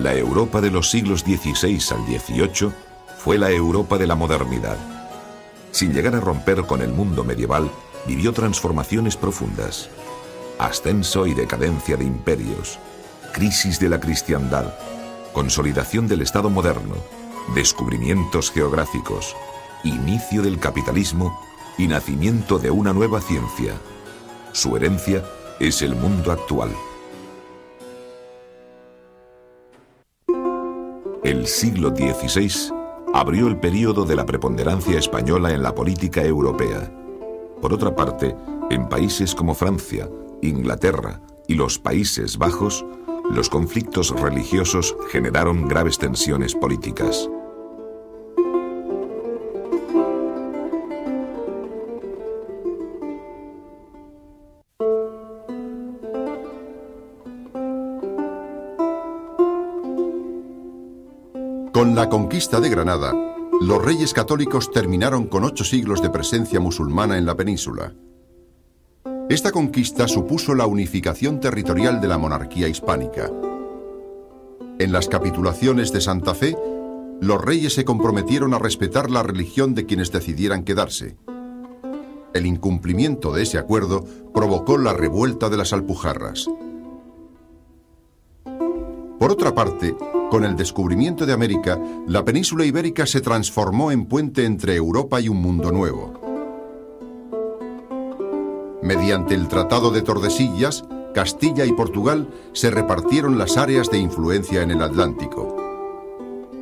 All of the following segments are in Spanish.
La Europa de los siglos XVI al XVIII fue la Europa de la modernidad. Sin llegar a romper con el mundo medieval, vivió transformaciones profundas. Ascenso y decadencia de imperios, crisis de la cristiandad, consolidación del Estado moderno, descubrimientos geográficos, inicio del capitalismo y nacimiento de una nueva ciencia. Su herencia es el mundo actual. El siglo XVI abrió el período de la preponderancia española en la política europea. Por otra parte, en países como Francia, Inglaterra y los Países Bajos, los conflictos religiosos generaron graves tensiones políticas. Con la conquista de Granada, los reyes católicos terminaron con 8 siglos de presencia musulmana en la península. Esta conquista supuso la unificación territorial de la monarquía hispánica. En las capitulaciones de Santa Fe, los reyes se comprometieron a respetar la religión de quienes decidieran quedarse. El incumplimiento de ese acuerdo provocó la revuelta de las Alpujarras. Por otra parte, con el descubrimiento de América, la península ibérica se transformó en puente entre Europa y un mundo nuevo. Mediante el Tratado de Tordesillas, Castilla y Portugal se repartieron las áreas de influencia en el Atlántico.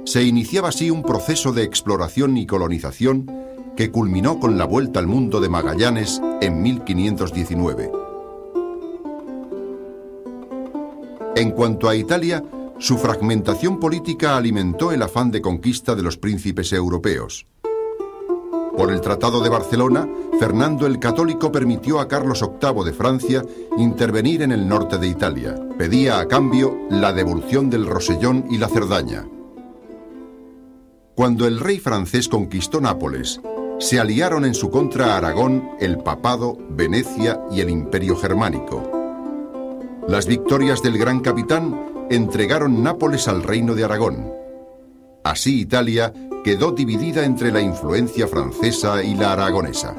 Se iniciaba así un proceso de exploración y colonización que culminó con la vuelta al mundo de Magallanes en 1519. En cuanto a Italia, su fragmentación política alimentó el afán de conquista de los príncipes europeos. Por el Tratado de Barcelona, Fernando el Católico permitió a Carlos VIII de Francia intervenir en el norte de Italia. Pedía a cambio la devolución del Rosellón y la Cerdaña. Cuando el rey francés conquistó Nápoles, se aliaron en su contra Aragón, el Papado, Venecia y el Imperio Germánico. Las victorias del Gran Capitán entregaron Nápoles al Reino de Aragón. Así Italia quedó dividida entre la influencia francesa y la aragonesa.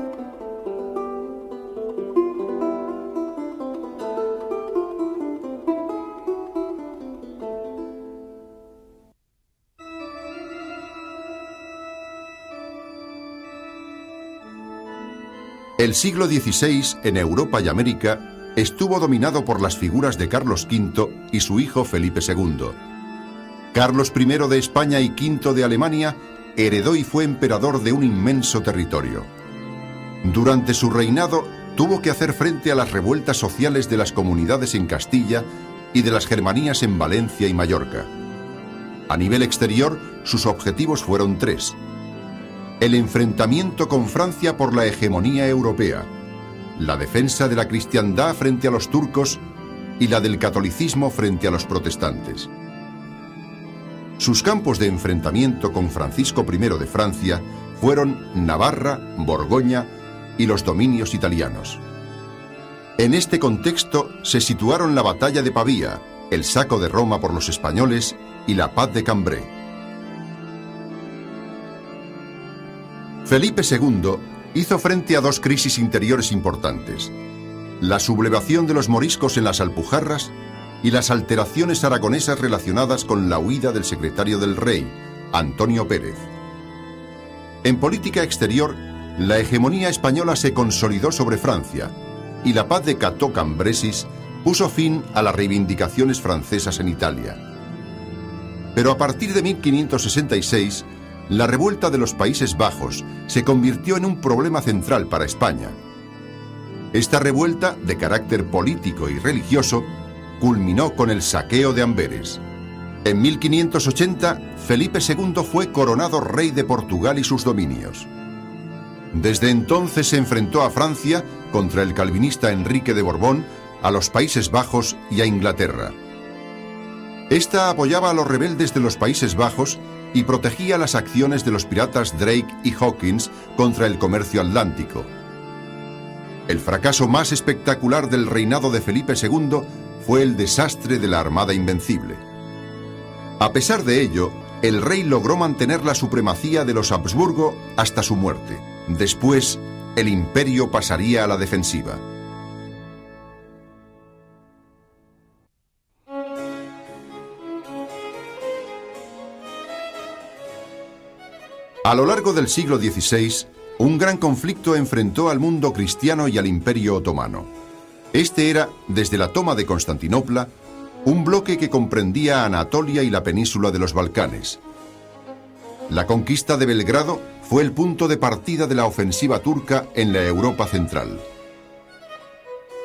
El siglo XVI en Europa y América estuvo dominado por las figuras de Carlos V y su hijo Felipe II. Carlos I de España y V de Alemania heredó y fue emperador de un inmenso territorio. Durante su reinado tuvo que hacer frente a las revueltas sociales de las comunidades en Castilla y de las germanías en Valencia y Mallorca. A nivel exterior, sus objetivos fueron 3. El enfrentamiento con Francia por la hegemonía europea, la defensa de la cristiandad frente a los turcos y la del catolicismo frente a los protestantes. Sus campos de enfrentamiento con Francisco I de Francia fueron Navarra, Borgoña y los dominios italianos. En este contexto se situaron la batalla de Pavía, el saco de Roma por los españoles y la paz de Cambrai. Felipe II hizo frente a 2 crisis interiores importantes: la sublevación de los moriscos en las Alpujarras y las alteraciones aragonesas relacionadas con la huida del secretario del rey, Antonio Pérez. En política exterior, la hegemonía española se consolidó sobre Francia y la paz de Cateau-Cambrésis puso fin a las reivindicaciones francesas en Italia. Pero a partir de 1566, la revuelta de los Países Bajos se convirtió en un problema central para España. Esta revuelta, de carácter político y religioso, culminó con el saqueo de Amberes. En 1580, Felipe II fue coronado rey de Portugal y sus dominios. Desde entonces se enfrentó a Francia contra el calvinista Enrique de Borbón, a los Países Bajos y a Inglaterra. Esta apoyaba a los rebeldes de los Países Bajos y protegía las acciones de los piratas Drake y Hawkins contra el comercio atlántico. El fracaso más espectacular del reinado de Felipe II fue el desastre de la Armada Invencible. A pesar de ello, el rey logró mantener la supremacía de los Habsburgo hasta su muerte. Después, el imperio pasaría a la defensiva. A lo largo del siglo XVI, un gran conflicto enfrentó al mundo cristiano y al Imperio Otomano. Este era, desde la toma de Constantinopla, un bloque que comprendía Anatolia y la península de los Balcanes. La conquista de Belgrado fue el punto de partida de la ofensiva turca en la Europa central.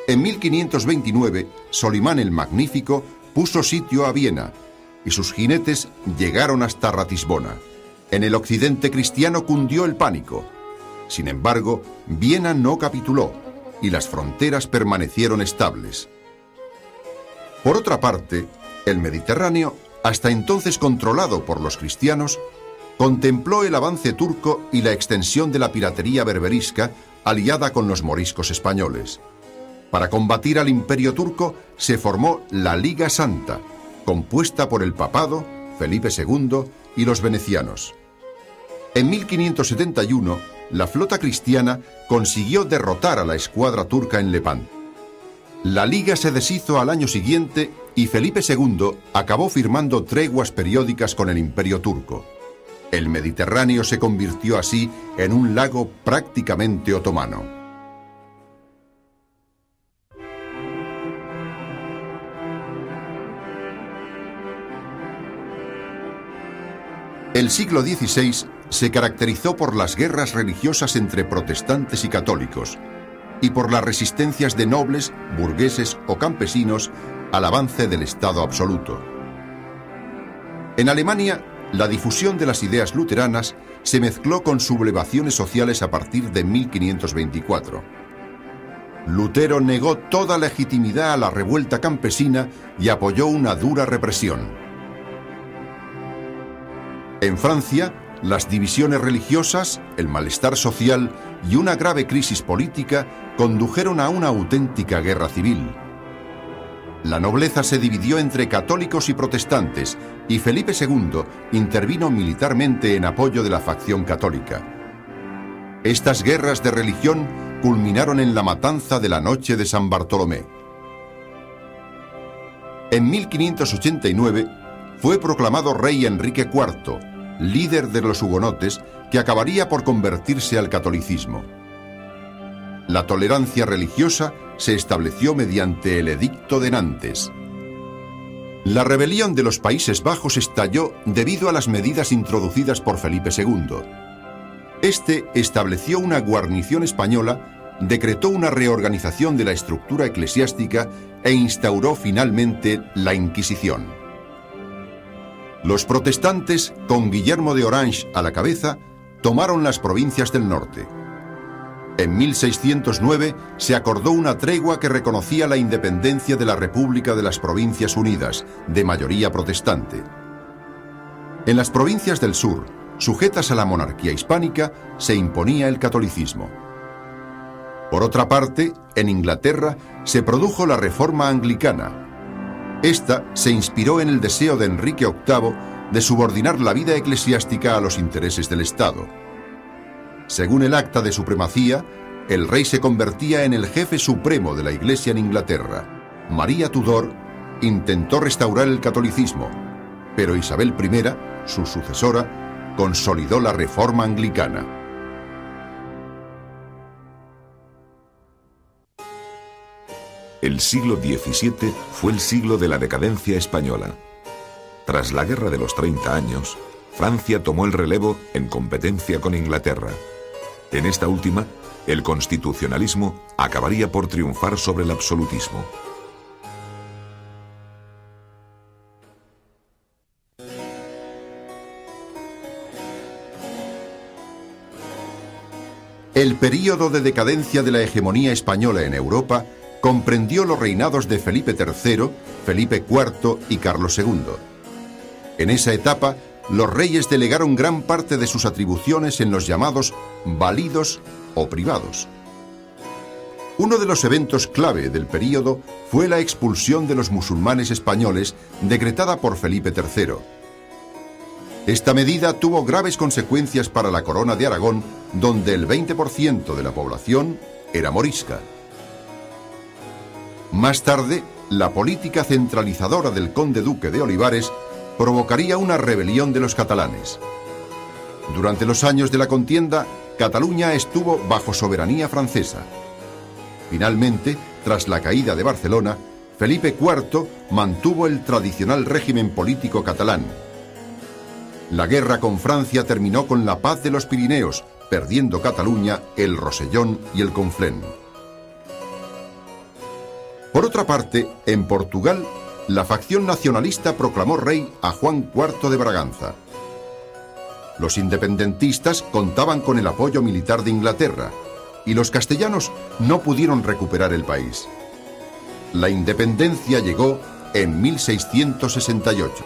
En 1529, Solimán el Magnífico puso sitio a Viena y sus jinetes llegaron hasta Ratisbona. En el occidente cristiano cundió el pánico. Sin embargo, Viena no capituló y las fronteras permanecieron estables. Por otra parte, el Mediterráneo, hasta entonces controlado por los cristianos, contempló el avance turco y la extensión de la piratería berberisca aliada con los moriscos españoles. Para combatir al imperio turco se formó la Liga Santa, compuesta por el papado, Felipe II y los venecianos. En 1571, la flota cristiana consiguió derrotar a la escuadra turca en Levante. La liga se deshizo al año siguiente y Felipe II acabó firmando treguas periódicas con el imperio turco. El Mediterráneo se convirtió así en un lago prácticamente otomano. El siglo XVI se caracterizó por las guerras religiosas entre protestantes y católicos y por las resistencias de nobles, burgueses o campesinos al avance del Estado absoluto. En Alemania, la difusión de las ideas luteranas se mezcló con sublevaciones sociales a partir de 1524. Lutero negó toda legitimidad a la revuelta campesina y apoyó una dura represión. En Francia, las divisiones religiosas, el malestar social y una grave crisis política condujeron a una auténtica guerra civil. La nobleza se dividió entre católicos y protestantes y Felipe II intervino militarmente en apoyo de la facción católica. Estas guerras de religión culminaron en la matanza de la noche de San Bartolomé. En 1589 fue proclamado rey Enrique IV, líder de los hugonotes, que acabaría por convertirse al catolicismo. La tolerancia religiosa se estableció mediante el Edicto de Nantes. La rebelión de los Países Bajos estalló debido a las medidas introducidas por Felipe II. Este estableció una guarnición española, decretó una reorganización de la estructura eclesiástica e instauró finalmente la Inquisición. Los protestantes, con Guillermo de Orange a la cabeza, tomaron las provincias del norte. En 1609 se acordó una tregua que reconocía la independencia de la República de las Provincias Unidas, de mayoría protestante. En las provincias del sur, sujetas a la monarquía hispánica, se imponía el catolicismo. Por otra parte, en Inglaterra se produjo la Reforma Anglicana. Esta se inspiró en el deseo de Enrique VIII de subordinar la vida eclesiástica a los intereses del Estado. Según el Acta de Supremacía, el rey se convertía en el jefe supremo de la Iglesia en Inglaterra. María Tudor intentó restaurar el catolicismo, pero Isabel I, su sucesora, consolidó la Reforma Anglicana. El siglo XVII fue el siglo de la decadencia española. Tras la Guerra de los 30 años, Francia tomó el relevo en competencia con Inglaterra. En esta última, el constitucionalismo acabaría por triunfar sobre el absolutismo. El período de decadencia de la hegemonía española en Europa comprendió los reinados de Felipe III, Felipe IV y Carlos II. En esa etapa, los reyes delegaron gran parte de sus atribuciones en los llamados validos o privados. Uno de los eventos clave del período fue la expulsión de los musulmanes españoles decretada por Felipe III. Esta medida tuvo graves consecuencias para la Corona de Aragón, donde el 20% de la población era morisca. Más tarde, la política centralizadora del conde duque de Olivares provocaría una rebelión de los catalanes. Durante los años de la contienda, Cataluña estuvo bajo soberanía francesa. Finalmente, tras la caída de Barcelona, Felipe IV mantuvo el tradicional régimen político catalán. La guerra con Francia terminó con la paz de los Pirineos, perdiendo Cataluña, el Rosellón y el Conflent. Por otra parte, en Portugal, la facción nacionalista proclamó rey a Juan IV de Braganza. Los independentistas contaban con el apoyo militar de Inglaterra y los castellanos no pudieron recuperar el país. La independencia llegó en 1668.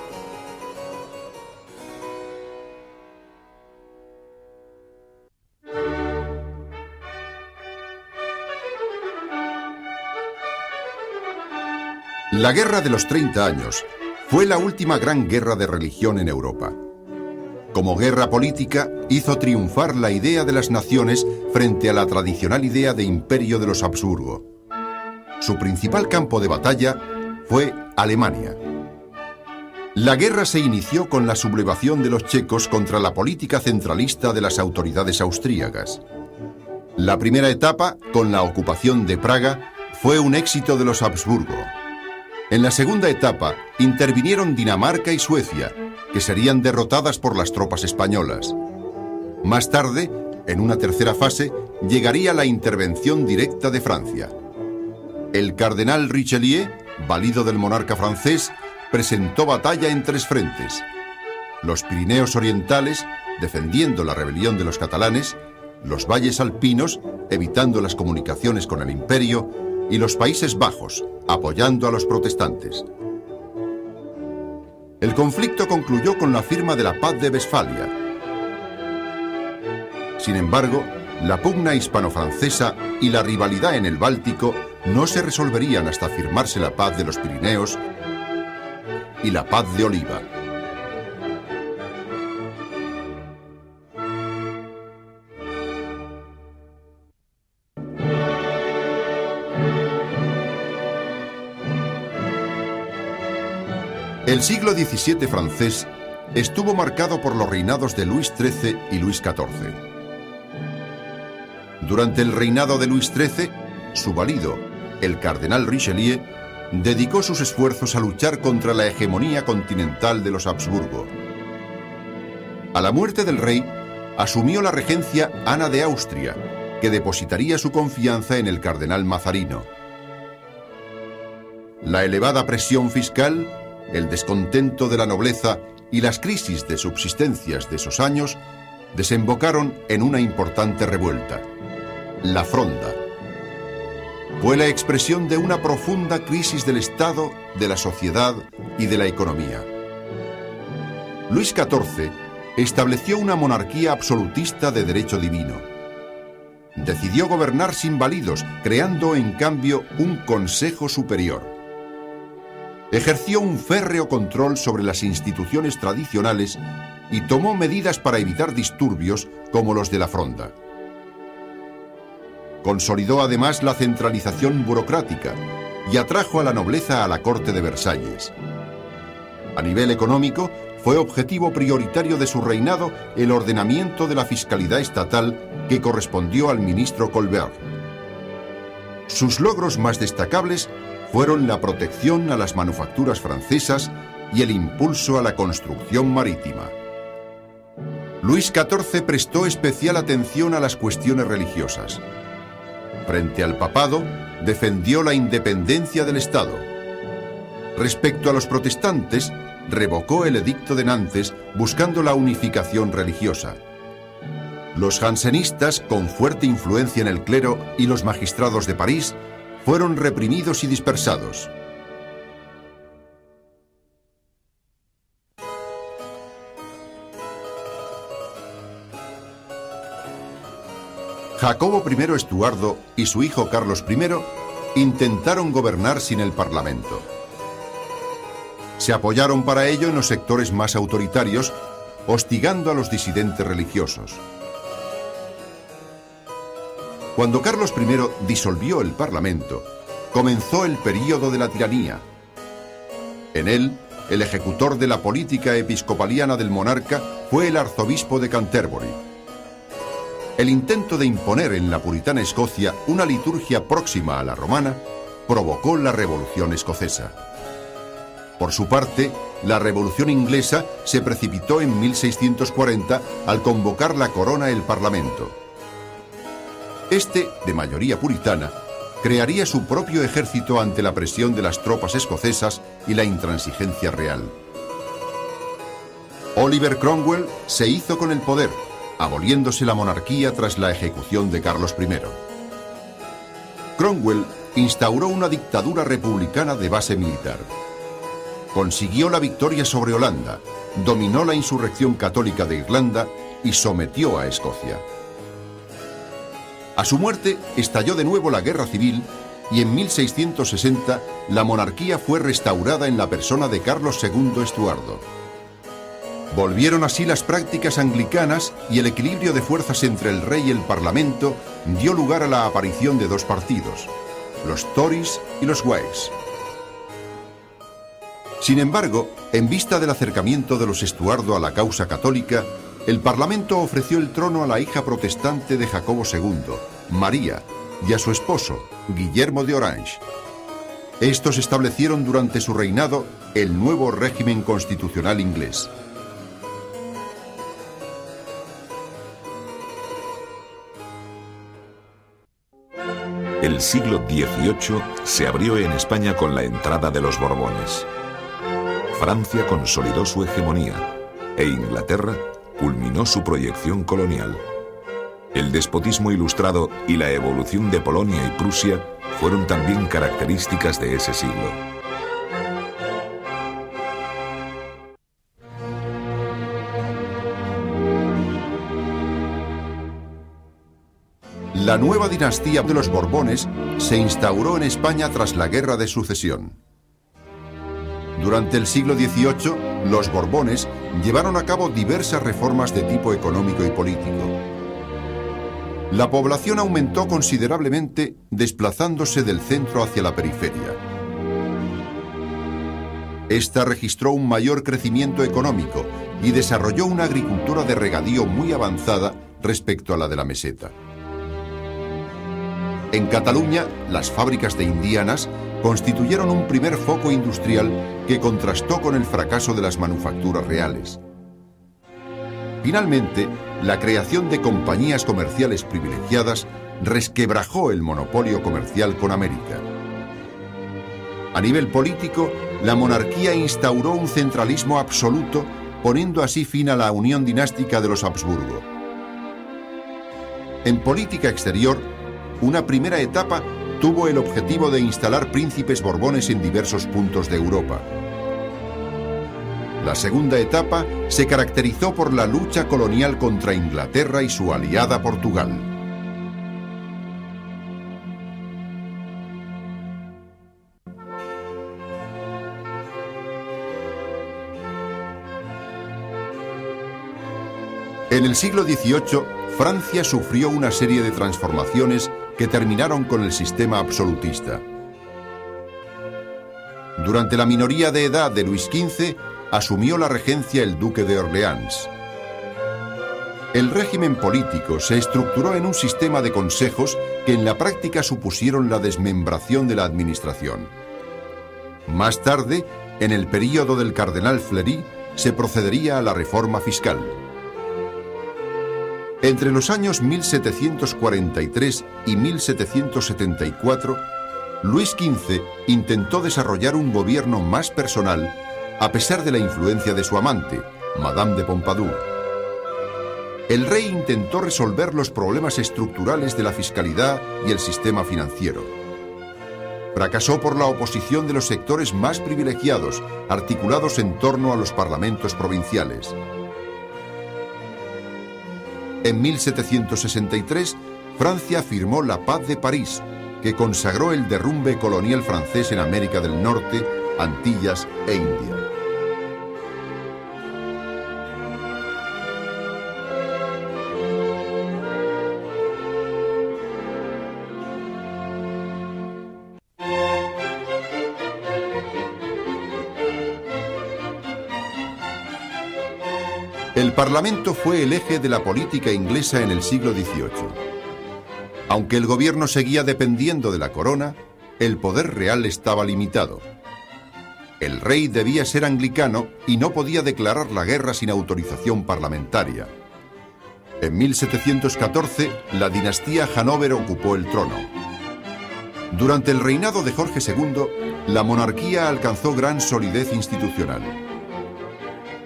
La Guerra de los 30 años fue la última gran guerra de religión en Europa. Como guerra política, hizo triunfar la idea de las naciones frente a la tradicional idea de imperio de los Habsburgo. Su principal campo de batalla fue Alemania. La guerra se inició con la sublevación de los checos contra la política centralista de las autoridades austríacas. La primera etapa, con la ocupación de Praga, fue un éxito de los Habsburgo. En la segunda etapa intervinieron Dinamarca y Suecia, que serían derrotadas por las tropas españolas. Más tarde, en una tercera fase, llegaría la intervención directa de Francia. El cardenal Richelieu, valido del monarca francés, presentó batalla en tres frentes: los Pirineos orientales, defendiendo la rebelión de los catalanes; los valles alpinos, evitando las comunicaciones con el imperio; y los Países Bajos, apoyando a los protestantes. El conflicto concluyó con la firma de la Paz de Westfalia. Sin embargo, la pugna hispano-francesa y la rivalidad en el Báltico no se resolverían hasta firmarse la Paz de los Pirineos y la Paz de Oliva. El siglo XVII francés estuvo marcado por los reinados de Luis XIII y Luis XIV. Durante el reinado de Luis XIII, su valido, el cardenal Richelieu, dedicó sus esfuerzos a luchar contra la hegemonía continental de los Habsburgo. A la muerte del rey, asumió la regencia Ana de Austria, que depositaría su confianza en el cardenal Mazarino. La elevada presión fiscal, el descontento de la nobleza y las crisis de subsistencias de esos años desembocaron en una importante revuelta, la Fronda. Fue la expresión de una profunda crisis del Estado, de la sociedad y de la economía. Luis XIV estableció una monarquía absolutista de derecho divino. Decidió gobernar sin válidos, creando en cambio un Consejo Superior. Ejerció un férreo control sobre las instituciones tradicionales y tomó medidas para evitar disturbios como los de la Fronda. Consolidó además la centralización burocrática y atrajo a la nobleza a la corte de Versalles. A nivel económico, fue objetivo prioritario de su reinado el ordenamiento de la fiscalidad estatal que correspondió al ministro Colbert. Sus logros más destacables fueron la protección a las manufacturas francesas y el impulso a la construcción marítima. Luis XIV prestó especial atención a las cuestiones religiosas. Frente al papado, defendió la independencia del Estado. Respecto a los protestantes, revocó el Edicto de Nantes buscando la unificación religiosa. Los jansenistas, con fuerte influencia en el clero y los magistrados de París, fueron reprimidos y dispersados. Jacobo I Estuardo y su hijo Carlos I intentaron gobernar sin el Parlamento. Se apoyaron para ello en los sectores más autoritarios, hostigando a los disidentes religiosos. Cuando Carlos I disolvió el Parlamento, comenzó el período de la tiranía. En él, el ejecutor de la política episcopaliana del monarca fue el arzobispo de Canterbury. El intento de imponer en la puritana Escocia una liturgia próxima a la romana provocó la Revolución Escocesa. Por su parte, la Revolución Inglesa se precipitó en 1640 al convocar la corona el Parlamento. Este, de mayoría puritana, crearía su propio ejército ante la presión de las tropas escocesas y la intransigencia real. Oliver Cromwell se hizo con el poder, aboliéndose la monarquía tras la ejecución de Carlos I. Cromwell instauró una dictadura republicana de base militar. Consiguió la victoria sobre Holanda, dominó la insurrección católica de Irlanda y sometió a Escocia. A su muerte estalló de nuevo la guerra civil y en 1660 la monarquía fue restaurada en la persona de Carlos II Estuardo. Volvieron así las prácticas anglicanas y el equilibrio de fuerzas entre el rey y el parlamento dio lugar a la aparición de dos partidos, los Tories y los Whigs. Sin embargo, en vista del acercamiento de los Estuardo a la causa católica, el Parlamento ofreció el trono a la hija protestante de Jacobo II, María, y a su esposo, Guillermo de Orange. Estos establecieron durante su reinado el nuevo régimen constitucional inglés. El siglo XVIII se abrió en España con la entrada de los Borbones. Francia consolidó su hegemonía e Inglaterra culminó su proyección colonial. El despotismo ilustrado y la evolución de Polonia y Prusia fueron también características de ese siglo. La nueva dinastía de los Borbones se instauró en España tras la Guerra de Sucesión. Durante el siglo XVIII, los Borbones llevaron a cabo diversas reformas de tipo económico y político. La población aumentó considerablemente, desplazándose del centro hacia la periferia. Esta registró un mayor crecimiento económico y desarrolló una agricultura de regadío muy avanzada respecto a la de la meseta. En Cataluña, las fábricas de indianas constituyeron un primer foco industrial que contrastó con el fracaso de las manufacturas reales. Finalmente, la creación de compañías comerciales privilegiadas resquebrajó el monopolio comercial con América. A nivel político, la monarquía instauró un centralismo absoluto, poniendo así fin a la unión dinástica de los Habsburgo. En política exterior, una primera etapa tuvo el objetivo de instalar príncipes borbones en diversos puntos de Europa. La segunda etapa se caracterizó por la lucha colonial contra Inglaterra y su aliada Portugal. En el siglo XVIII, Francia sufrió una serie de transformaciones que terminaron con el sistema absolutista. Durante la minoría de edad de Luis XV, asumió la regencia el duque de Orleans. El régimen político se estructuró en un sistema de consejos que en la práctica supusieron la desmembración de la administración. Más tarde, en el período del cardenal Fleury, se procedería a la reforma fiscal. Entre los años 1743 y 1774, Luis XV intentó desarrollar un gobierno más personal a pesar de la influencia de su amante, Madame de Pompadour. El rey intentó resolver los problemas estructurales de la fiscalidad y el sistema financiero. Fracasó por la oposición de los sectores más privilegiados, articulados en torno a los parlamentos provinciales. En 1763, Francia firmó la Paz de París, que consagró el derrumbe colonial francés en América del Norte, Antillas e India. El Parlamento fue el eje de la política inglesa en el siglo XVIII. Aunque el gobierno seguía dependiendo de la corona, el poder real estaba limitado. El rey debía ser anglicano y no podía declarar la guerra sin autorización parlamentaria. En 1714, la dinastía Hanover ocupó el trono. Durante el reinado de Jorge II, la monarquía alcanzó gran solidez institucional.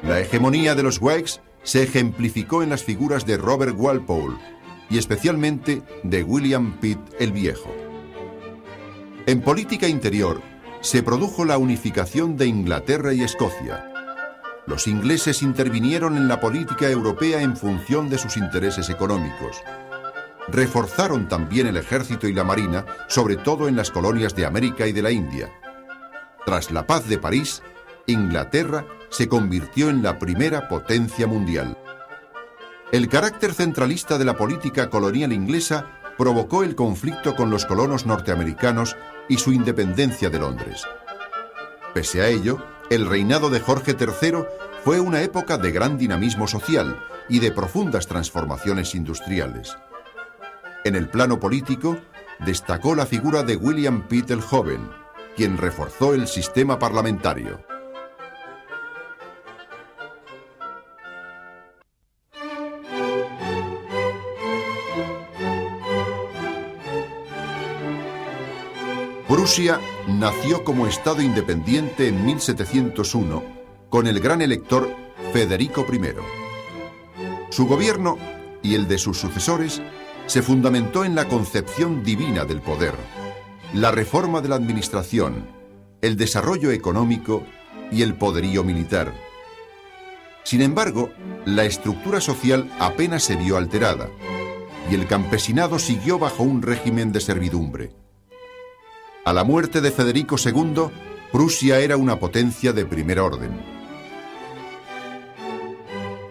La hegemonía de los Whigs se ejemplificó en las figuras de Robert Walpole y especialmente de William Pitt el Viejo. En política interior, se produjo la unificación de Inglaterra y Escocia. Los ingleses intervinieron en la política europea en función de sus intereses económicos. Reforzaron también el ejército y la marina, sobre todo en las colonias de América y de la India. Tras la Paz de París, Inglaterra se convirtió en la primera potencia mundial. El carácter centralista de la política colonial inglesa provocó el conflicto con los colonos norteamericanos y su independencia de Londres. Pese a ello, el reinado de Jorge III fue una época de gran dinamismo social y de profundas transformaciones industriales. En el plano político, destacó la figura de William Pitt el Joven, quien reforzó el sistema parlamentario. Prusia nació como estado independiente en 1701 con el gran elector Federico I. Su gobierno y el de sus sucesores se fundamentó en la concepción divina del poder, la reforma de la administración, el desarrollo económico y el poderío militar. Sin embargo, la estructura social apenas se vio alterada y el campesinado siguió bajo un régimen de servidumbre. A la muerte de Federico II, Prusia era una potencia de primer orden.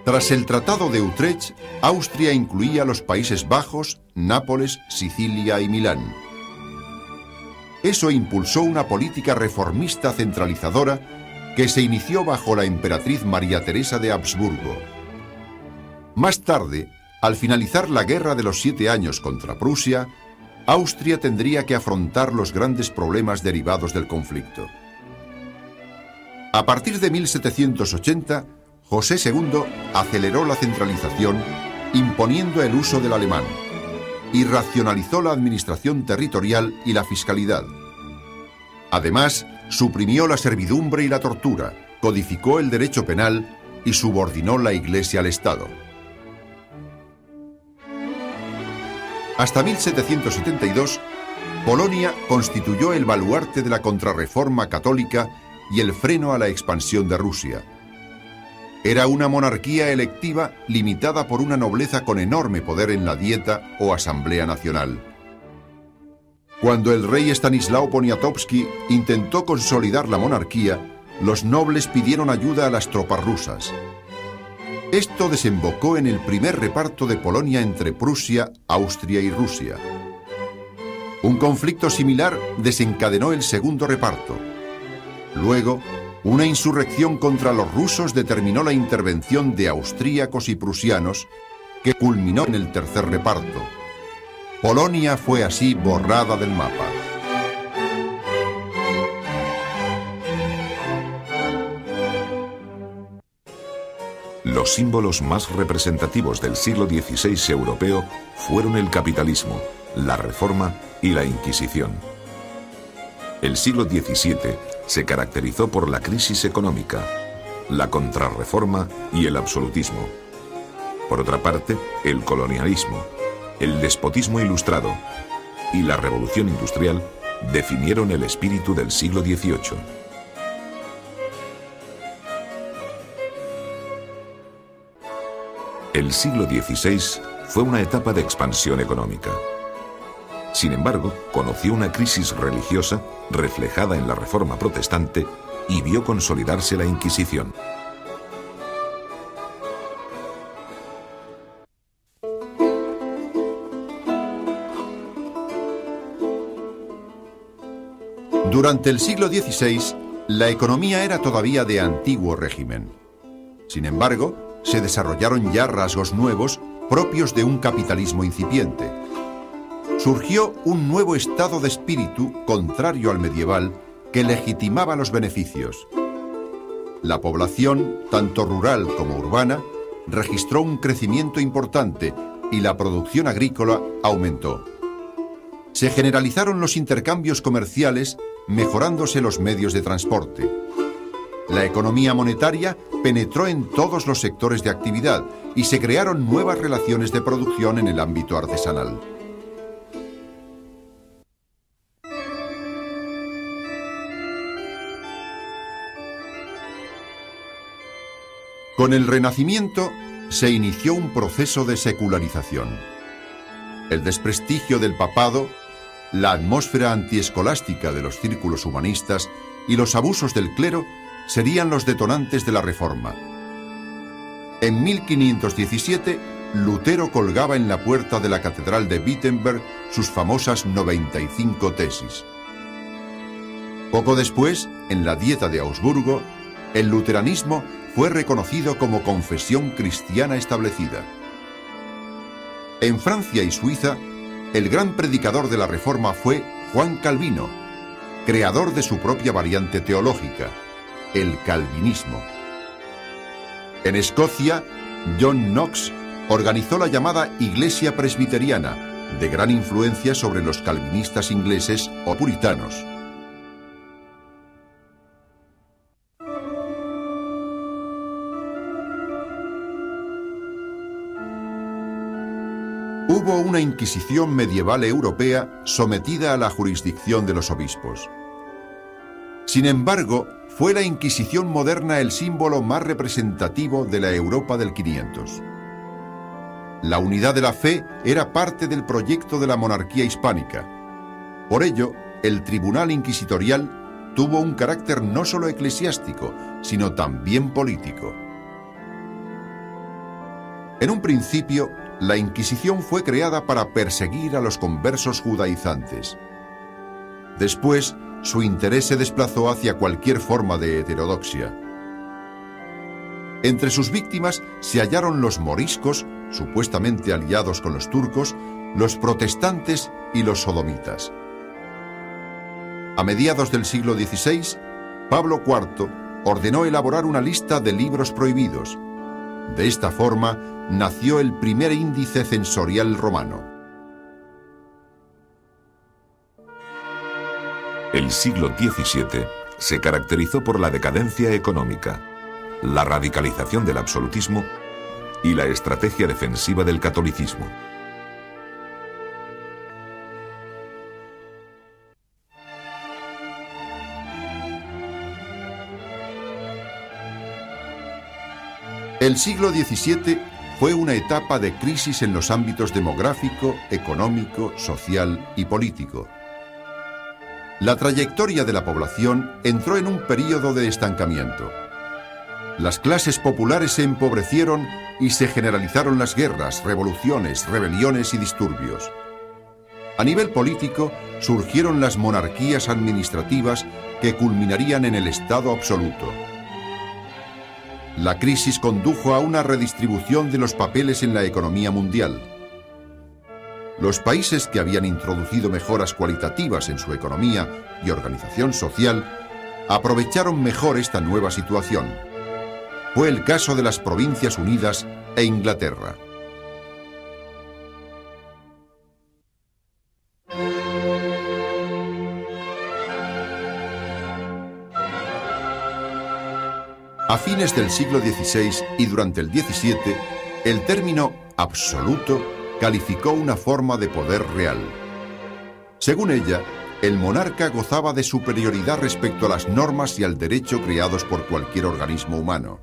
Tras el Tratado de Utrecht, Austria incluía los Países Bajos, Nápoles, Sicilia y Milán. Eso impulsó una política reformista centralizadora que se inició bajo la emperatriz María Teresa de Habsburgo. Más tarde, al finalizar la Guerra de los 7 Años contra Prusia, Austria tendría que afrontar los grandes problemas derivados del conflicto. A partir de 1780, José II aceleró la centralización, imponiendo el uso del alemán, y racionalizó la administración territorial y la fiscalidad. Además, suprimió la servidumbre y la tortura, codificó el derecho penal y subordinó la Iglesia al Estado. Hasta 1772, Polonia constituyó el baluarte de la contrarreforma católica y el freno a la expansión de Rusia. Era una monarquía electiva limitada por una nobleza con enorme poder en la Dieta o Asamblea Nacional. Cuando el rey Stanislao Poniatowski intentó consolidar la monarquía, los nobles pidieron ayuda a las tropas rusas. Esto desembocó en el primer reparto de Polonia entre Prusia, Austria y Rusia. Un conflicto similar desencadenó el segundo reparto. Luego, una insurrección contra los rusos determinó la intervención de austríacos y prusianos, que culminó en el tercer reparto. Polonia fue así borrada del mapa. Los símbolos más representativos del siglo XVI europeo fueron el capitalismo, la Reforma y la Inquisición. El siglo XVII se caracterizó por la crisis económica, la contrarreforma y el absolutismo. Por otra parte, el colonialismo, el despotismo ilustrado y la revolución industrial definieron el espíritu del siglo XVIII. El siglo XVI fue una etapa de expansión económica. Sin embargo, conoció una crisis religiosa reflejada en la Reforma protestante y vio consolidarse la Inquisición. Durante el siglo XVI, la economía era todavía de antiguo régimen. Sin embargo, se desarrollaron ya rasgos nuevos propios de un capitalismo incipiente. Surgió un nuevo estado de espíritu contrario al medieval que legitimaba los beneficios. La población, tanto rural como urbana, registró un crecimiento importante y la producción agrícola aumentó. Se generalizaron los intercambios comerciales, mejorándose los medios de transporte. La economía monetaria penetró en todos los sectores de actividad y se crearon nuevas relaciones de producción en el ámbito artesanal. Con el Renacimiento se inició un proceso de secularización. El desprestigio del papado, la atmósfera antiescolástica de los círculos humanistas y los abusos del clero serían los detonantes de la Reforma. En 1517, Lutero colgaba en la puerta de la Catedral de Wittenberg sus famosas 95 tesis. Poco después, en la Dieta de Augsburgo, el luteranismo fue reconocido como confesión cristiana establecida. En Francia y Suiza, el gran predicador de la Reforma fue Juan Calvino, creador de su propia variante teológica, el calvinismo. En Escocia, John Knox organizó la llamada Iglesia Presbiteriana, de gran influencia sobre los calvinistas ingleses o puritanos. Hubo una Inquisición medieval europea sometida a la jurisdicción de los obispos. Sin embargo, fue la Inquisición moderna el símbolo más representativo de la Europa del 500. La unidad de la fe era parte del proyecto de la monarquía hispánica. Por ello, el tribunal inquisitorial tuvo un carácter no solo eclesiástico, sino también político. En un principio, la Inquisición fue creada para perseguir a los conversos judaizantes. Después, su interés se desplazó hacia cualquier forma de heterodoxia. Entre sus víctimas se hallaron los moriscos, supuestamente aliados con los turcos, los protestantes y los sodomitas. A mediados del siglo XVI, Pablo IV ordenó elaborar una lista de libros prohibidos. De esta forma, nació el primer índice censorial romano. El siglo XVII se caracterizó por la decadencia económica, la radicalización del absolutismo y la estrategia defensiva del catolicismo. El siglo XVII fue una etapa de crisis en los ámbitos demográfico, económico, social y político. La trayectoria de la población entró en un período de estancamiento. Las clases populares se empobrecieron y se generalizaron las guerras, revoluciones, rebeliones y disturbios. A nivel político, surgieron las monarquías administrativas que culminarían en el Estado absoluto. La crisis condujo a una redistribución de los papeles en la economía mundial. Los países que habían introducido mejoras cualitativas en su economía y organización social aprovecharon mejor esta nueva situación. Fue el caso de las Provincias Unidas e Inglaterra. A fines del siglo XVI y durante el XVII, el término absoluto calificó una forma de poder real. Según ella, el monarca gozaba de superioridad respecto a las normas y al derecho creados por cualquier organismo humano.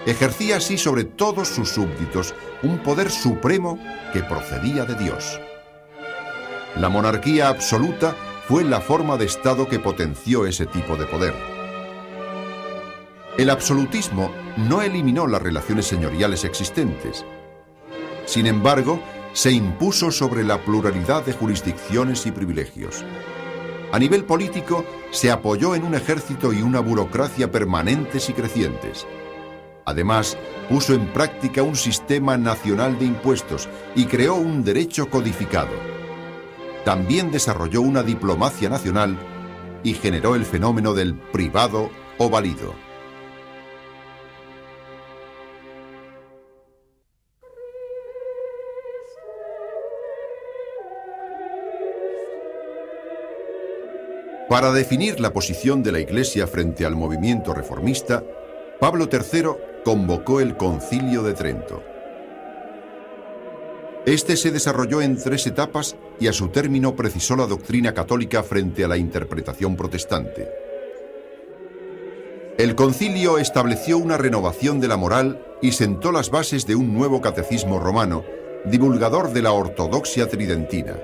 Ejercía así sobre todos sus súbditos un poder supremo que procedía de Dios. La monarquía absoluta fue la forma de Estado que potenció ese tipo de poder. El absolutismo no eliminó las relaciones señoriales existentes. Sin embargo, se impuso sobre la pluralidad de jurisdicciones y privilegios. A nivel político, se apoyó en un ejército y una burocracia permanentes y crecientes. Además, puso en práctica un sistema nacional de impuestos y creó un derecho codificado. También desarrolló una diplomacia nacional y generó el fenómeno del privado o valido. Para definir la posición de la Iglesia frente al movimiento reformista, Pablo III convocó el Concilio de Trento. Este se desarrolló en 3 etapas y a su término precisó la doctrina católica frente a la interpretación protestante. El concilio estableció una renovación de la moral y sentó las bases de un nuevo catecismo romano, divulgador de la ortodoxia tridentina.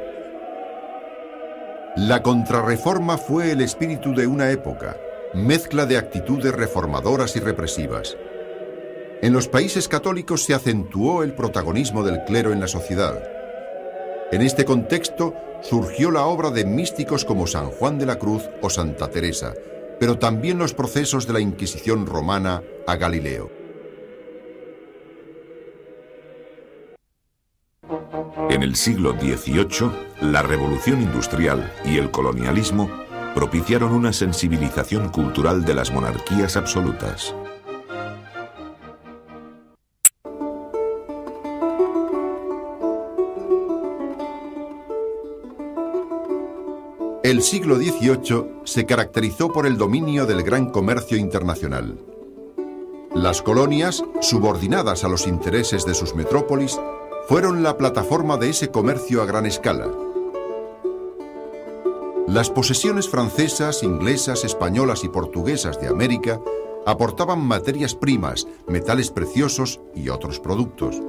La contrarreforma fue el espíritu de una época, mezcla de actitudes reformadoras y represivas. En los países católicos se acentuó el protagonismo del clero en la sociedad. En este contexto surgió la obra de místicos como San Juan de la Cruz o Santa Teresa, pero también los procesos de la Inquisición romana a Galileo. En el siglo XVIII, la revolución industrial y el colonialismo propiciaron una sensibilización cultural de las monarquías absolutas. El siglo XVIII se caracterizó por el dominio del gran comercio internacional. Las colonias, subordinadas a los intereses de sus metrópolis, fueron la plataforma de ese comercio a gran escala. Las posesiones francesas, inglesas, españolas y portuguesas de América aportaban materias primas, metales preciosos y otros productos.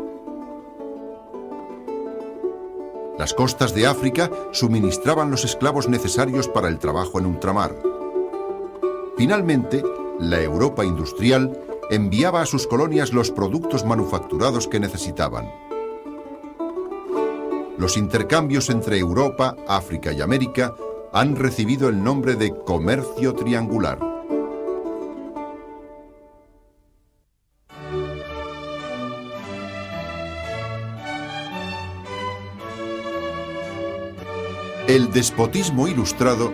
Las costas de África suministraban los esclavos necesarios para el trabajo en ultramar. Finalmente, la Europa industrial enviaba a sus colonias los productos manufacturados que necesitaban. Los intercambios entre Europa, África y América han recibido el nombre de comercio triangular. El despotismo ilustrado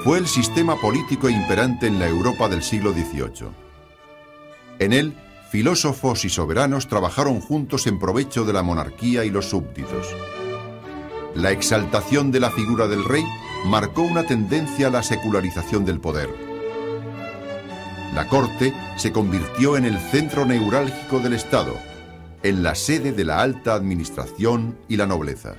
fue el sistema político imperante en la Europa del siglo XVIII. En él, filósofos y soberanos trabajaron juntos en provecho de la monarquía y los súbditos. La exaltación de la figura del rey marcó una tendencia a la secularización del poder. La corte se convirtió en el centro neurálgico del Estado, en la sede de la alta administración y la nobleza.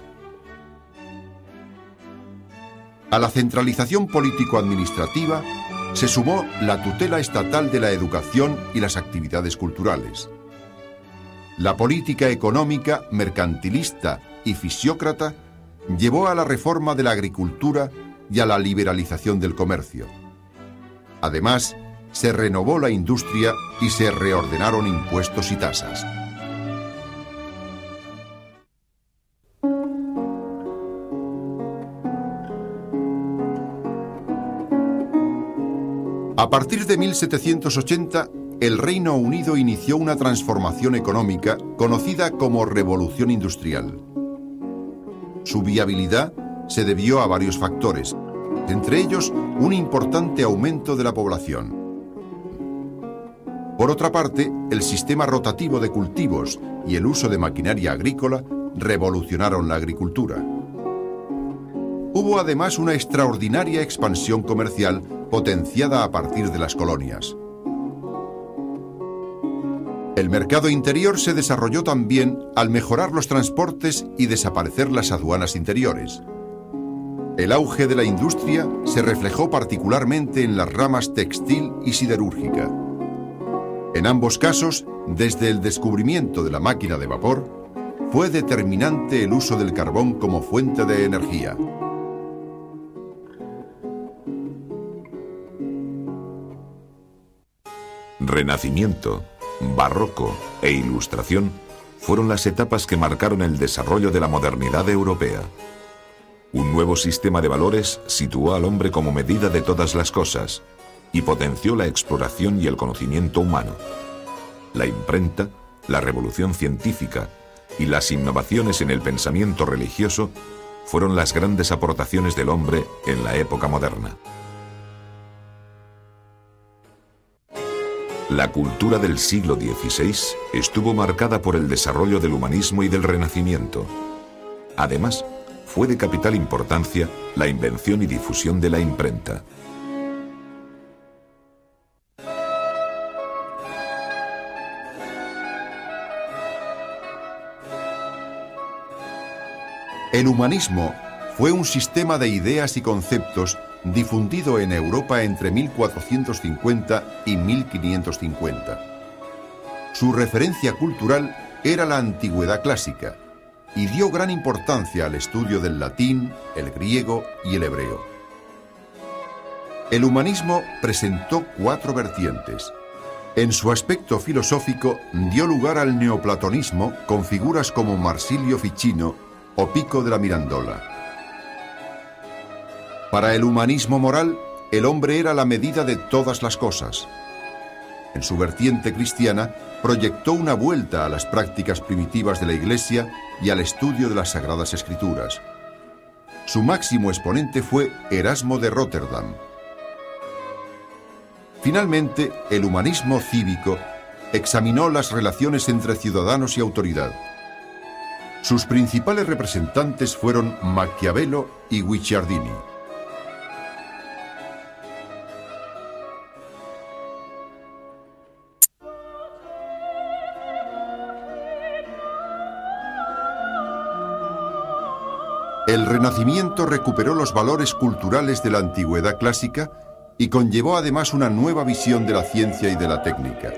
A la centralización político-administrativa se sumó la tutela estatal de la educación y las actividades culturales. La política económica, mercantilista y fisiócrata llevó a la reforma de la agricultura y a la liberalización del comercio. Además, se renovó la industria y se reordenaron impuestos y tasas. A partir de 1780, el Reino Unido inició una transformación económica conocida como Revolución Industrial. Su viabilidad se debió a varios factores, entre ellos un importante aumento de la población. Por otra parte, el sistema rotativo de cultivos y el uso de maquinaria agrícola revolucionaron la agricultura. Hubo además una extraordinaria expansión comercial potenciada a partir de las colonias. El mercado interior se desarrolló también al mejorar los transportes y desaparecer las aduanas interiores. El auge de la industria se reflejó particularmente en las ramas textil y siderúrgica. En ambos casos, desde el descubrimiento de la máquina de vapor, fue determinante el uso del carbón como fuente de energía. Renacimiento, Barroco e Ilustración fueron las etapas que marcaron el desarrollo de la modernidad europea. Un nuevo sistema de valores situó al hombre como medida de todas las cosas y potenció la exploración y el conocimiento humano. la imprenta, la revolución científica y las innovaciones en el pensamiento religioso fueron las grandes aportaciones del hombre en la época moderna. La cultura del siglo XVI estuvo marcada por el desarrollo del humanismo y del Renacimiento. Además, fue de capital importancia la invención y difusión de la imprenta. El humanismo fue un sistema de ideas y conceptos difundido en Europa entre 1450 y 1550. Su referencia cultural era la antigüedad clásica y dio gran importancia al estudio del latín, el griego y el hebreo. El humanismo presentó 4 vertientes. En su aspecto filosófico dio lugar al neoplatonismo con figuras como Marsilio Ficino o Pico de la Mirandola. Para el humanismo moral, el hombre era la medida de todas las cosas. En su vertiente cristiana, proyectó una vuelta a las prácticas primitivas de la Iglesia y al estudio de las Sagradas Escrituras. Su máximo exponente fue Erasmo de Róterdam. Finalmente, el humanismo cívico examinó las relaciones entre ciudadanos y autoridad. Sus principales representantes fueron Maquiavelo y Guicciardini. El Renacimiento recuperó los valores culturales de la antigüedad clásica y conllevó además una nueva visión de la ciencia y de la técnica.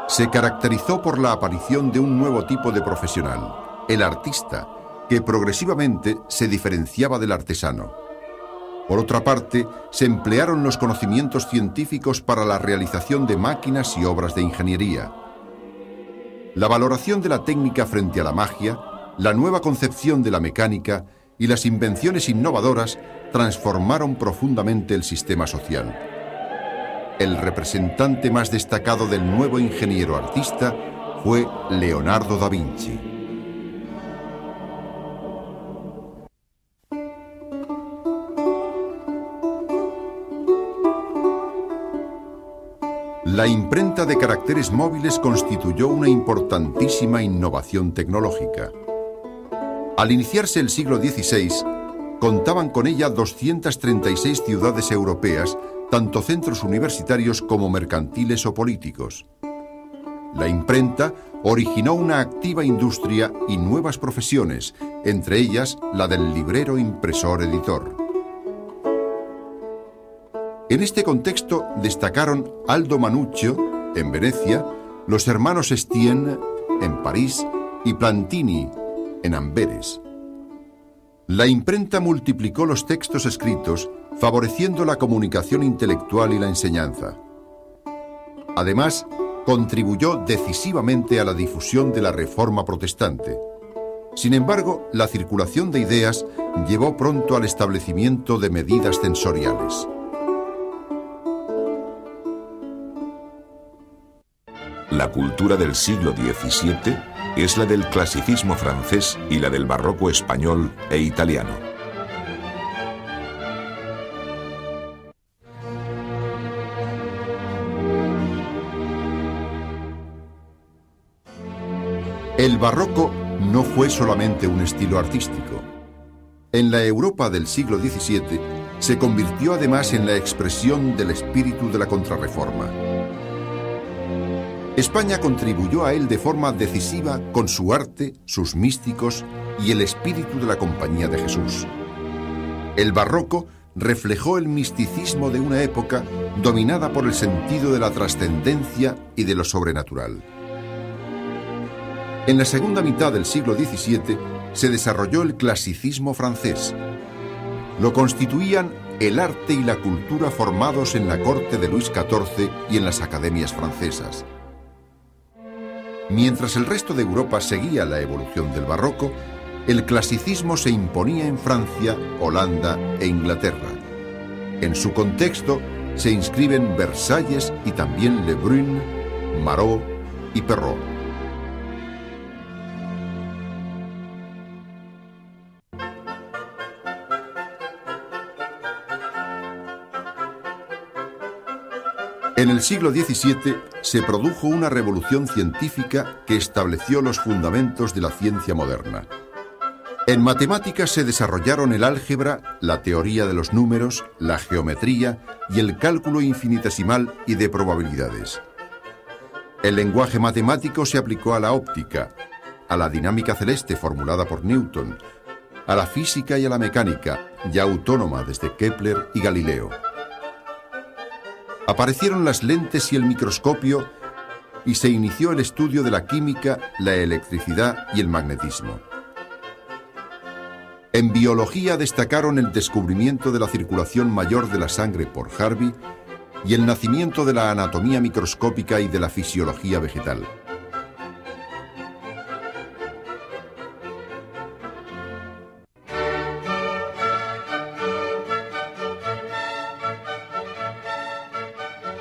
Se caracterizó por la aparición de un nuevo tipo de profesional, el artista, que progresivamente se diferenciaba del artesano. Por otra parte, se emplearon los conocimientos científicos para la realización de máquinas y obras de ingeniería. La valoración de la técnica frente a la magia, la nueva concepción de la mecánica y las invenciones innovadoras transformaron profundamente el sistema social. El representante más destacado del nuevo ingeniero artista fue Leonardo da Vinci. La imprenta de caracteres móviles constituyó una importantísima innovación tecnológica. Al iniciarse el siglo XVI, contaban con ella 236 ciudades europeas, tanto centros universitarios como mercantiles o políticos. La imprenta originó una activa industria y nuevas profesiones, entre ellas la del librero impresor-editor. En este contexto destacaron Aldo Manuzio, en Venecia, los hermanos Estienne, en París, y Plantini, en Amberes. La imprenta multiplicó los textos escritos, favoreciendo la comunicación intelectual y la enseñanza. Además, contribuyó decisivamente a la difusión de la Reforma protestante. Sin embargo, la circulación de ideas llevó pronto al establecimiento de medidas censoriales. La cultura del siglo XVII es la del clasicismo francés y la del barroco español e italiano. El barroco no fue solamente un estilo artístico. En la Europa del siglo XVII se convirtió además en la expresión del espíritu de la Contrarreforma. España contribuyó a él de forma decisiva con su arte, sus místicos y el espíritu de la Compañía de Jesús. El barroco reflejó el misticismo de una época dominada por el sentido de la trascendencia y de lo sobrenatural. En la segunda mitad del siglo XVII se desarrolló el clasicismo francés. Lo constituían el arte y la cultura formados en la corte de Luis XIV y en las academias francesas. Mientras el resto de Europa seguía la evolución del barroco, el clasicismo se imponía en Francia, Holanda e Inglaterra. En su contexto se inscriben Versalles y también Le Brun, Marot y Perrault. En el siglo XVII se produjo una revolución científica que estableció los fundamentos de la ciencia moderna. En matemáticas se desarrollaron el álgebra, la teoría de los números, la geometría y el cálculo infinitesimal y de probabilidades. El lenguaje matemático se aplicó a la óptica, a la dinámica celeste formulada por Newton, a la física y a la mecánica, ya autónoma desde Kepler y Galileo. Aparecieron las lentes y el microscopio y se inició el estudio de la química, la electricidad y el magnetismo. En biología destacaron el descubrimiento de la circulación mayor de la sangre por Harvey y el nacimiento de la anatomía microscópica y de la fisiología vegetal.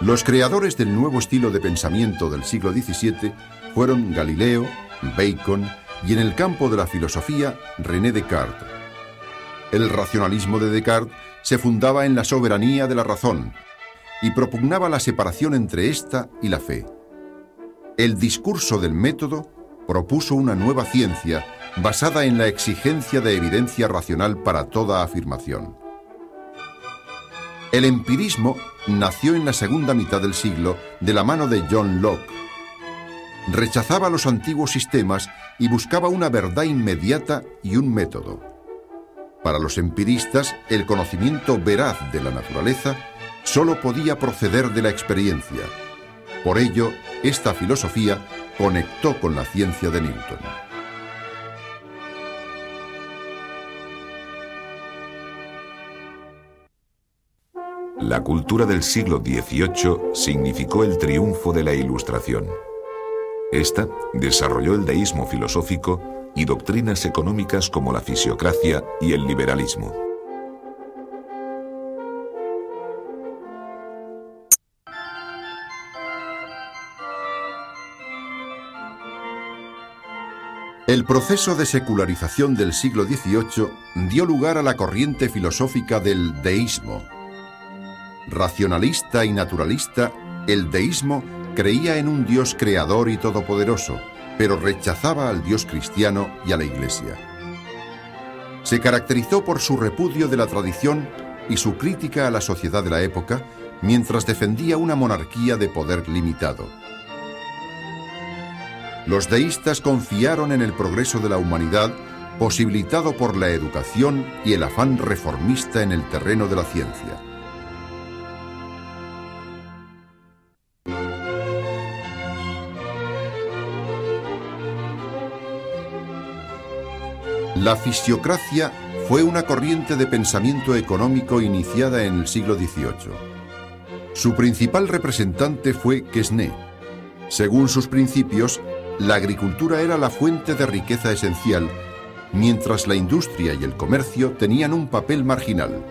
Los creadores del nuevo estilo de pensamiento del siglo XVII fueron Galileo, Bacon y en el campo de la filosofía René Descartes. El racionalismo de Descartes se fundaba en la soberanía de la razón y propugnaba la separación entre esta y la fe. El discurso del método propuso una nueva ciencia basada en la exigencia de evidencia racional para toda afirmación. El empirismo nació en la segunda mitad del siglo de la mano de John Locke. Rechazaba los antiguos sistemas y buscaba una verdad inmediata y un método. Para los empiristas, el conocimiento veraz de la naturaleza solo podía proceder de la experiencia. Por ello, esta filosofía conectó con la ciencia de Newton. La cultura del siglo XVIII significó el triunfo de la Ilustración. Esta desarrolló el deísmo filosófico y doctrinas económicas como la fisiocracia y el liberalismo. El proceso de secularización del siglo XVIII dio lugar a la corriente filosófica del deísmo. Racionalista y naturalista, el deísmo creía en un Dios creador y todopoderoso, pero rechazaba al Dios cristiano y a la Iglesia. Se caracterizó por su repudio de la tradición y su crítica a la sociedad de la época, mientras defendía una monarquía de poder limitado. Los deístas confiaron en el progreso de la humanidad, posibilitado por la educación y el afán reformista en el terreno de la ciencia. La fisiocracia fue una corriente de pensamiento económico iniciada en el siglo XVIII. Su principal representante fue Quesnay. Según sus principios, la agricultura era la fuente de riqueza esencial, mientras la industria y el comercio tenían un papel marginal.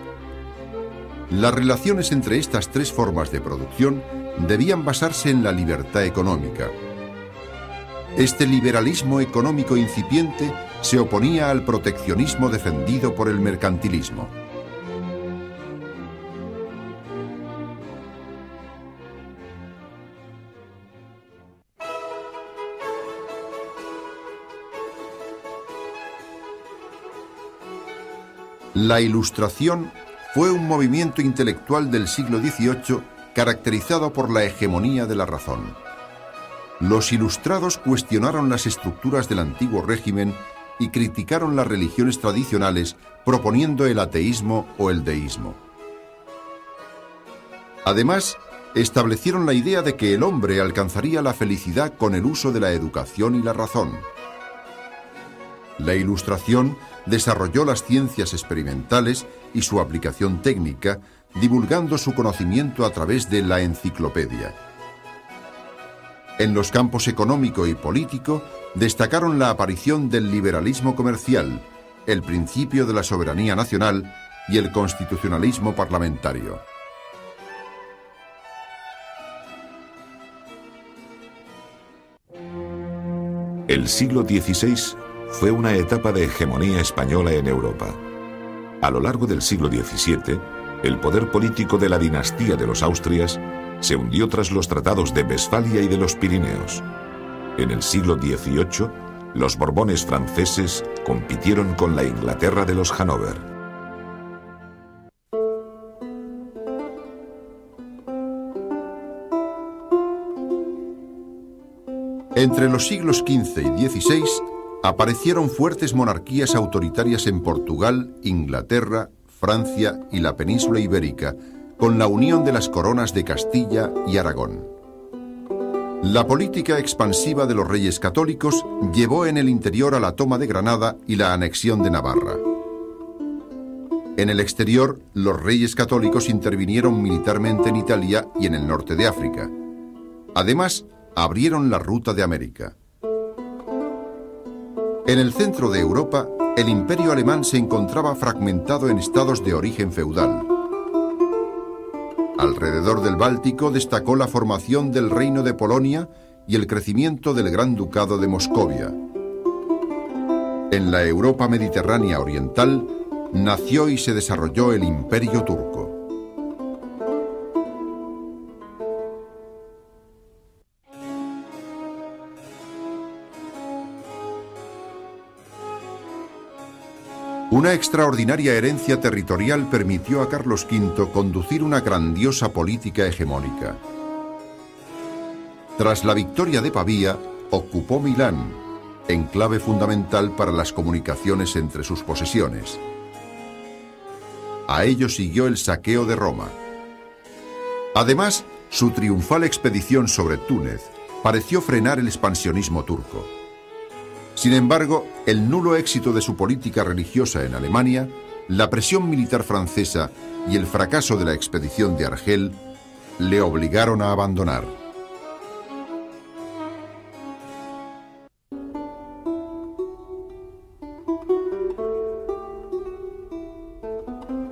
Las relaciones entre estas tres formas de producción debían basarse en la libertad económica. Este liberalismo económico incipiente se oponía al proteccionismo defendido por el mercantilismo. La Ilustración fue un movimiento intelectual del siglo XVIII caracterizado por la hegemonía de la razón. Los ilustrados cuestionaron las estructuras del antiguo régimen y criticaron las religiones tradicionales, proponiendo el ateísmo o el deísmo. Además, establecieron la idea de que el hombre alcanzaría la felicidad con el uso de la educación y la razón. La Ilustración desarrolló las ciencias experimentales y su aplicación técnica, divulgando su conocimiento a través de la enciclopedia. En los campos económico y político, destacaron la aparición del liberalismo comercial, el principio de la soberanía nacional y el constitucionalismo parlamentario. El siglo XVI fue una etapa de hegemonía española en Europa. A lo largo del siglo XVII, el poder político de la dinastía de los Austrias se hundió tras los tratados de Westfalia y de los Pirineos. En el siglo XVIII, los Borbones franceses compitieron con la Inglaterra de los Hannover. Entre los siglos XV y XVI aparecieron fuertes monarquías autoritarias en Portugal, Inglaterra, Francia y la península ibérica, con la unión de las coronas de Castilla y Aragón. La política expansiva de los reyes católicos llevó en el interior a la toma de Granada y la anexión de Navarra. En el exterior, los reyes católicos intervinieron militarmente en Italia y en el norte de África. Además, abrieron la ruta de América. En el centro de Europa, el imperio alemán se encontraba fragmentado en estados de origen feudal. Alrededor del Báltico destacó la formación del Reino de Polonia y el crecimiento del Gran Ducado de Moscovia. En la Europa mediterránea oriental nació y se desarrolló el Imperio Turco. Una extraordinaria herencia territorial permitió a Carlos V conducir una grandiosa política hegemónica. Tras la victoria de Pavía, ocupó Milán, enclave fundamental para las comunicaciones entre sus posesiones. A ello siguió el saqueo de Roma. Además, su triunfal expedición sobre Túnez pareció frenar el expansionismo turco. Sin embargo, el nulo éxito de su política religiosa en Alemania, la presión militar francesa y el fracaso de la expedición de Argel le obligaron a abandonar.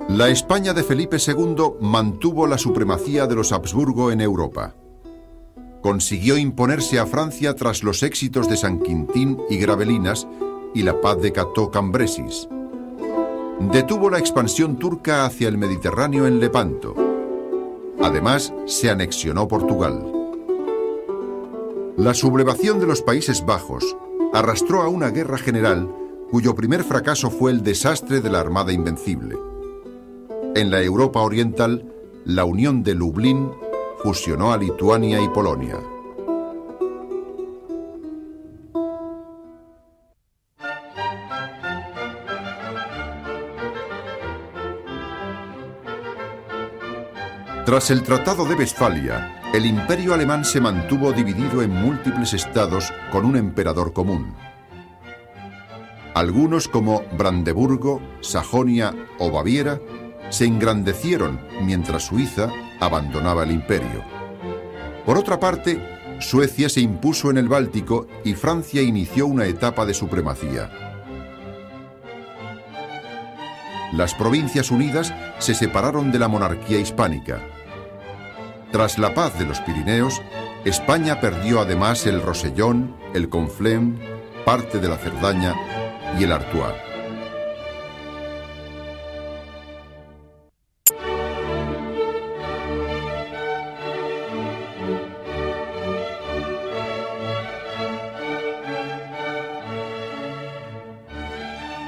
La España de Felipe II mantuvo la supremacía de los Habsburgo en Europa. Consiguió imponerse a Francia tras los éxitos de San Quintín y Gravelinas y la paz de Cateau-Cambrésis. Detuvo la expansión turca hacia el Mediterráneo en Lepanto. Además, se anexionó Portugal. La sublevación de los Países Bajos arrastró a una guerra general cuyo primer fracaso fue el desastre de la Armada Invencible. En la Europa oriental, la Unión de Lublin fusionó a Lituania y Polonia. Tras el Tratado de Westfalia, el Imperio alemán se mantuvo dividido en múltiples estados con un emperador común. Algunos, como Brandeburgo, Sajonia o Baviera, se engrandecieron mientras Suiza abandonaba el imperio. Por otra parte, Suecia se impuso en el Báltico y Francia inició una etapa de supremacía. Las Provincias Unidas se separaron de la monarquía hispánica. Tras la paz de los Pirineos, España perdió además el Rosellón, el Conflent, parte de la Cerdaña y el Artois.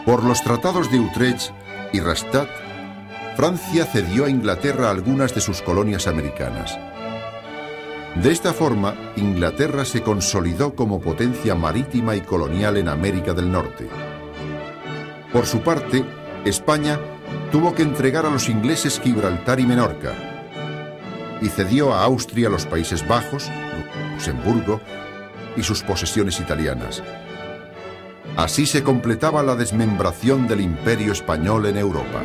Por los tratados de Utrecht y Rastatt, Francia cedió a Inglaterra algunas de sus colonias americanas. De esta forma, Inglaterra se consolidó como potencia marítima y colonial en América del Norte. Por su parte, España tuvo que entregar a los ingleses Gibraltar y Menorca, y cedió a Austria los Países Bajos, Luxemburgo y sus posesiones italianas. Así se completaba la desmembración del Imperio español en Europa.